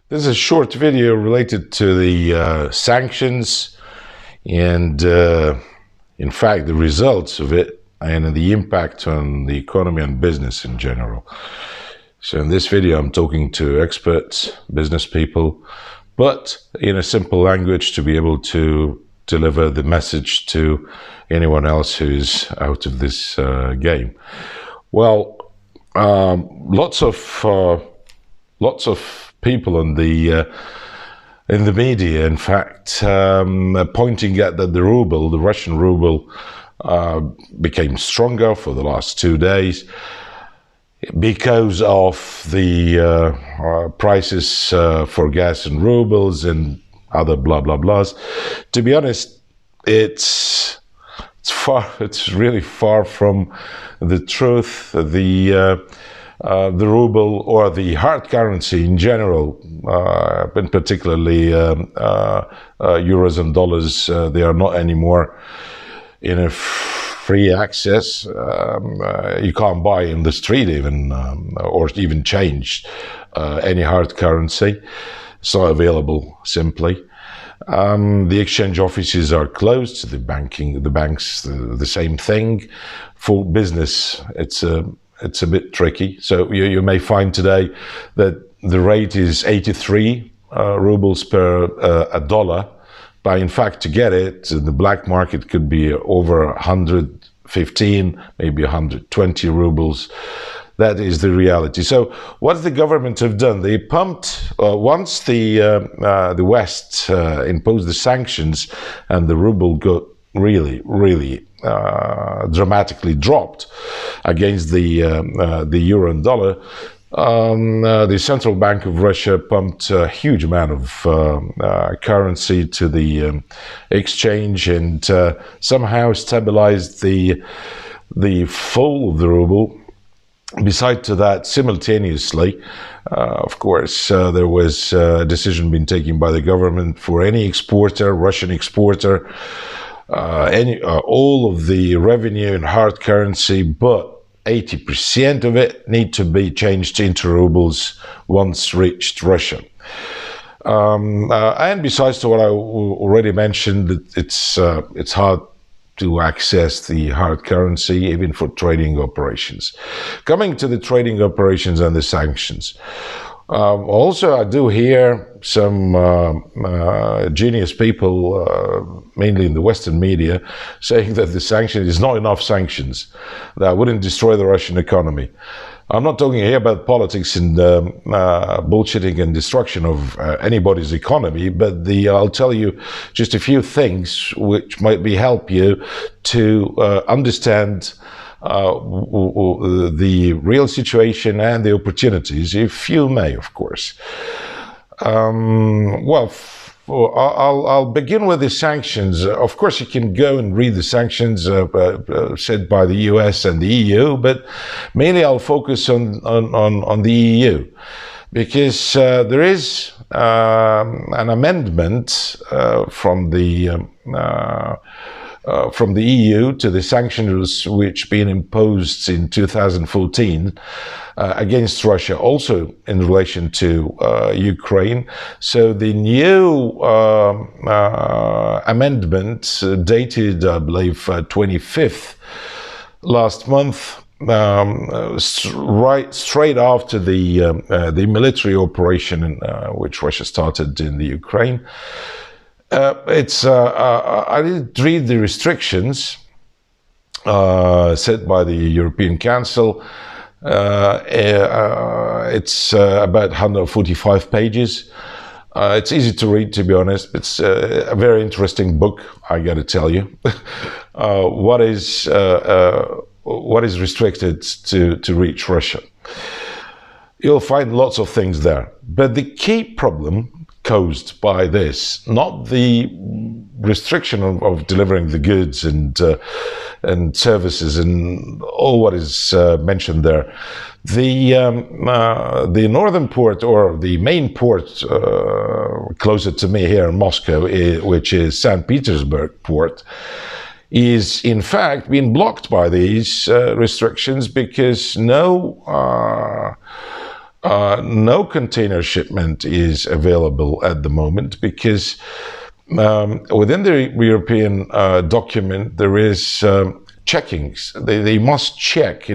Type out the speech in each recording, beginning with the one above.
This is a short video related to the sanctions and, in fact, the results of it and the impact on the economy and business in general. So in this video, I'm talking to experts, business people, but in a simple language to be able to deliver the message to anyone else who's out of this game. Well, lots of people in the media, in fact, pointing at that the ruble, the Russian ruble, became stronger for the last 2 days because of the prices for gas and rubles and other blah blah blahs. To be honest, it's really far from the truth. The ruble, or the hard currency in general, and particularly euros and dollars, they are not anymore in a free access. You can't buy in the street even, or even change any hard currency. It's not available simply. The exchange offices are closed. The banks, the same thing. For business, it's a bit tricky. So you may find today that the rate is 83 rubles per a dollar, but in fact to get it, the black market could be over 115, maybe 120 rubles. That is the reality. So what the government have done, they pumped, once the West imposed the sanctions and the ruble got really dramatically dropped against the euro and dollar, the Central Bank of Russia pumped a huge amount of currency to the exchange and somehow stabilized the fall of the ruble. Beside to that, simultaneously, of course, there was a decision being taken by the government for any exporter, Russian exporter, all of the revenue in hard currency, but 80% of it need to be changed into rubles once reached Russia. And besides to what I already mentioned, it's hard to access the hard currency, even for trading operations. Coming to the trading operations and the sanctions. Also, I do hear some genius people, mainly in the Western media, saying that the sanctions is not enough sanctions, that wouldn't destroy the Russian economy. I'm not talking here about politics and bullshitting and destruction of anybody's economy, but I'll tell you just a few things which might help you to understand the real situation and the opportunities, if you may, of course. Well, I'll begin with the sanctions. Of course, you can go and read the sanctions set by the US and the EU, but mainly I'll focus on the EU, because there is an amendment from the EU to the sanctions which been imposed in 2014 against Russia, also in relation to Ukraine. So the new amendment, dated, I believe, 25th last month, straight after the military operation which Russia started in the Ukraine. I did read the restrictions set by the European Council. It's about 145 pages. It's easy to read, to be honest. It's a very interesting book, I got to tell you. What is restricted to reach Russia? You'll find lots of things there, but the key problem caused by this, not the restriction of delivering the goods and services and all what is mentioned there. The northern port, or the main port closer to me here in Moscow, which is St. Petersburg port, is in fact being blocked by these restrictions because no No container shipment is available at the moment because within the European document there is checkings. They must check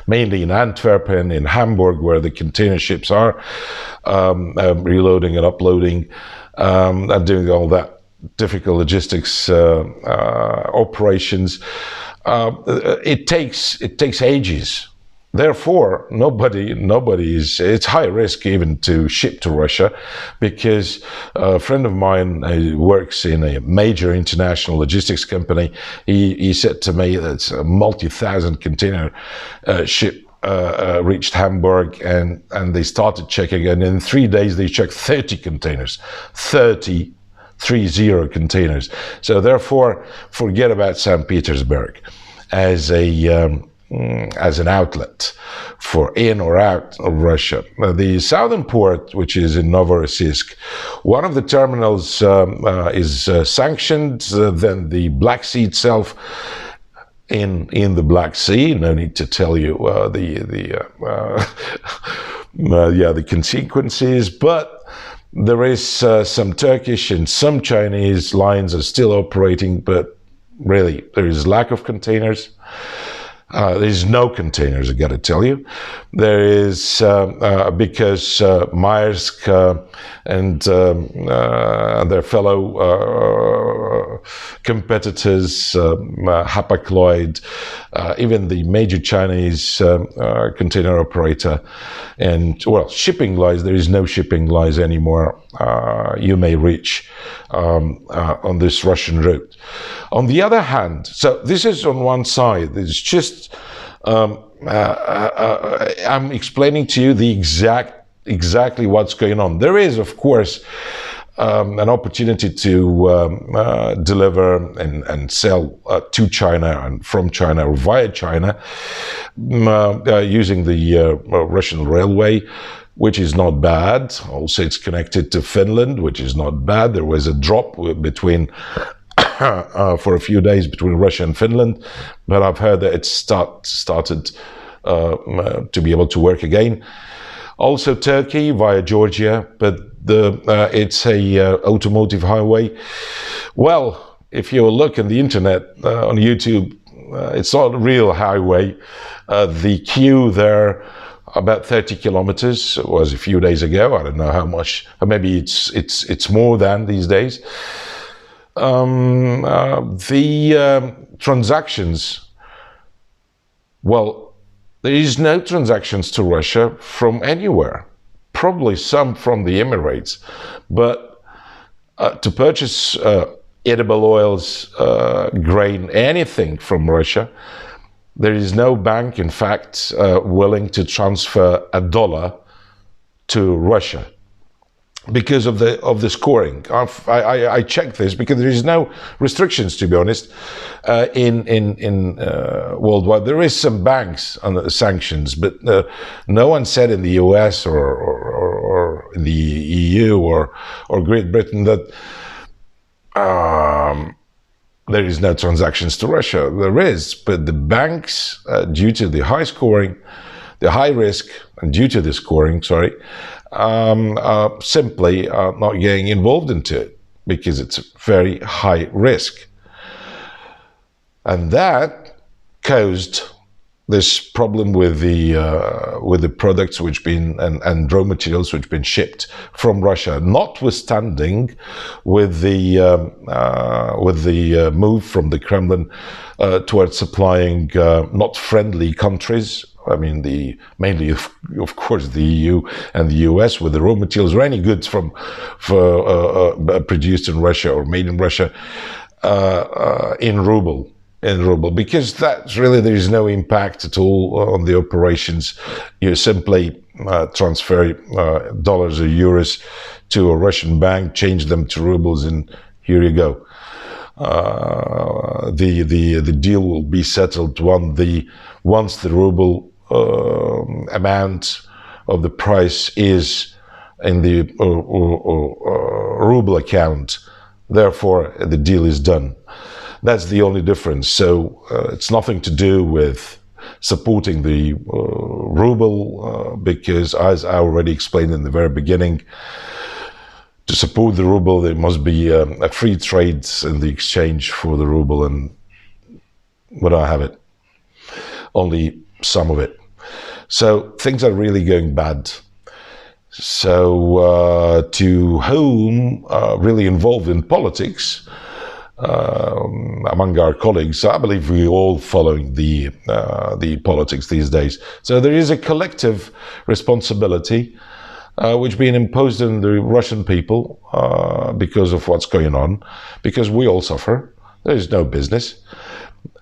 mainly in Antwerp and in Hamburg, where the container ships are, reloading and uploading, and doing all that difficult logistics operations. It takes ages. Therefore, nobody is. It's high risk even to ship to Russia, because a friend of mine who works in a major international logistics company, he said to me that a multi-thousand container ship reached Hamburg, and they started checking, and in 3 days they checked 30 containers, 30 containers. So therefore, forget about St. Petersburg as an outlet for in or out of Russia. The southern port, which is in Novorossiysk, one of the terminals is sanctioned. Then the Black Sea itself, in the Black Sea, no need to tell you the consequences, but there is some Turkish and some Chinese lines are still operating, but really there is lack of containers. There's no containers, I got to tell you. There is, because Maersk and their fellow competitors, Hapag-Lloyd, even the major Chinese container operator, and, well, shipping lines, there is no shipping lines anymore you may reach on this Russian route. On the other hand, so this is on one side, it's just, I'm explaining to you the exactly what's going on. There is, of course, an opportunity to deliver and sell to China and from China or via China using the Russian railway, which is not bad. Also, it's connected to Finland, which is not bad. There was a drop between for a few days between Russia and Finland, but I've heard that it's started to be able to work again. Also Turkey via Georgia, but it's a automotive highway. Well, if you look on the internet, on YouTube, it's not a real highway. The queue there, about 30 kilometers, was a few days ago. I don't know how much, maybe it's more than these days. The transactions, well, there is no transactions to Russia from anywhere. Probably some from the Emirates, but to purchase edible oils, grain, anything from Russia, there is no bank, in fact, willing to transfer $1 to Russia, because of the scoring. I checked this because there is no restrictions, to be honest, in worldwide. There is some banks under the sanctions, but no one said in the US or in the EU or Great Britain that there is no transactions to Russia. There is, but the banks, due to the high scoring, the high risk, and due to the scoring, simply not getting involved into it because it's very high risk. And that caused this problem with the products which been and raw materials which been shipped from Russia, notwithstanding with the move from the Kremlin towards supplying not friendly countries. I mean, mainly, of course, the EU and the US with the raw materials or any goods produced in Russia or made in Russia in ruble. Because that's really, there is no impact at all on the operations. You simply transfer dollars or euros to a Russian bank, change them to rubles, and here you go. The deal will be settled once the ruble amount of the price is in the ruble account. Therefore, the deal is done. That's the only difference. So it's nothing to do with supporting the ruble because, as I already explained in the very beginning, to support the ruble, there must be a free trade in the exchange for the ruble, and we don't have it. Only some of it. So things are really going bad. So to whom really involved in politics, among our colleagues, I believe we're all following the politics these days. So there is a collective responsibility which being imposed on the Russian people because of what's going on, because we all suffer. There is no business,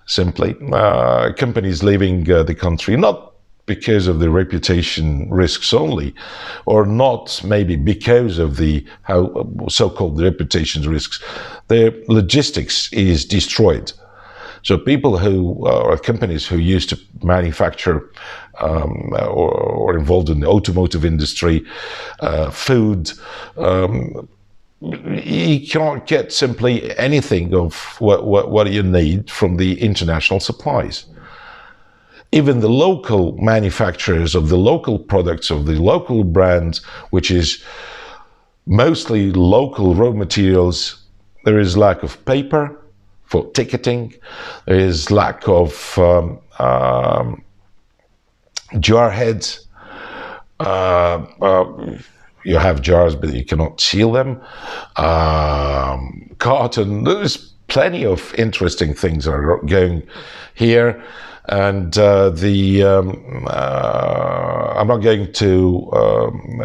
simply. Companies leaving the country, not because of the reputation risks only, or not maybe because of the so-called reputation risks. Their logistics is destroyed. So people or companies who used to manufacture or involved in the automotive industry, food, you cannot get simply anything of what you need from the international supplies. Even the local manufacturers of the local products of the local brands, which is mostly local raw materials, there is lack of paper for ticketing. There is lack of jar heads. You have jars, but you cannot seal them. Carton. There's plenty of interesting things that are going here. And I'm not going to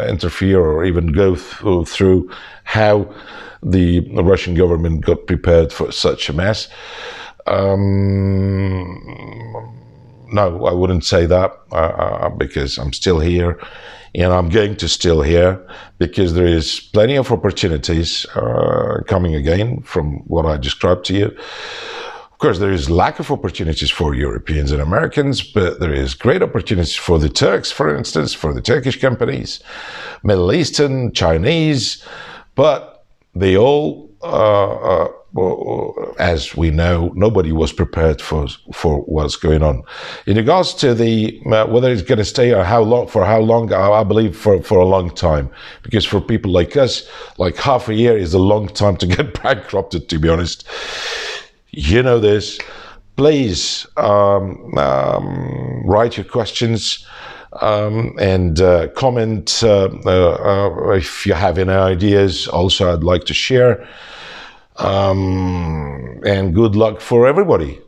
interfere or even go through how the Russian government got prepared for such a mess. No, I wouldn't say that because I'm still here, and I'm going to still here because there is plenty of opportunities coming again from what I described to you. Of course, there is lack of opportunities for Europeans and Americans, but there is great opportunities for the Turks, for instance, for the Turkish companies, Middle Eastern, Chinese, but they all, as we know, nobody was prepared for what's going on. In regards to the whether it's going to stay or for how long, I believe for a long time, because for people like us, like half a year is a long time to get bankrupted, to be honest. You know this. Please write your questions and comment if you have any ideas. Also, I'd like to share. And good luck for everybody.